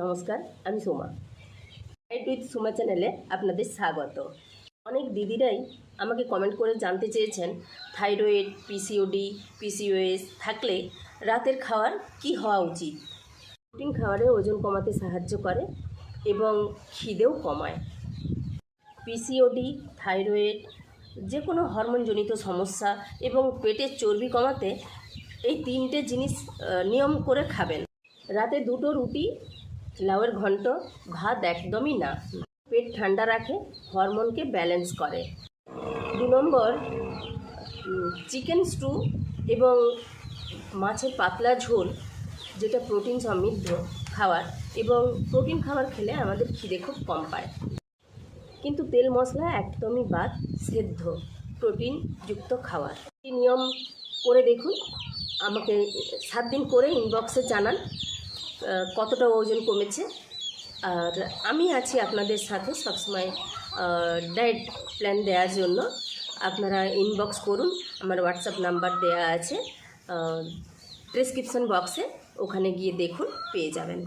নমস্কার, আমি Soma. Diet with Soma চ্যানেলে আপনাদের স্বাগত। অনেক দিদিরাই আমাকে কমেন্ট করে জানতে চেয়েছেন থাইরয়েড, পিসিওডি, পিসিওএস থাকলে রাতের খাবার কি হওয়া উচিত। প্রোটিন খাবারে ওজন কমাতে সাহায্য করে এবং খিদেও কমায়। পিসিওডি, থাইরয়েড, যে কোনো হরমোনজনিত সমস্যা এবং পেটের চর্বি কমাতে এই তিনটে জিনিস নিয়ম করে খাবেন। রাতে 2টো রুটি, লাউয়ের ঘন্ট, ভাত একদমই না। পেট ঠান্ডা রাখে, হরমোনকে ব্যালেন্স করে। 2 নম্বর, চিকেন স্টু এবং মাছের পাতলা ঝোল, যেটা প্রোটিন সমৃদ্ধ খাবার, এবং প্রোটিন খাবার খেলে আমাদের খিদে খুব কম পায়। কিন্তু তেল মশলা একদমই বাদ, সেদ্ধ প্রোটিনযুক্ত খাবার। এই নিয়ম করে দেখুন, আমাকে 7 দিন করে ইনবক্সে জানান কতটা ওজন কমেছে। আর আমি আছি আপনাদের সাথে সবসময় ডায়েট প্ল্যান দেওয়ার জন্য। আপনারা ইনবক্স করুন, আমার হোয়াটসঅ্যাপ নাম্বার দেওয়া আছে ডেসক্রিপশন বক্সে, ওখানে গিয়ে দেখুন, পেয়ে যাবেন।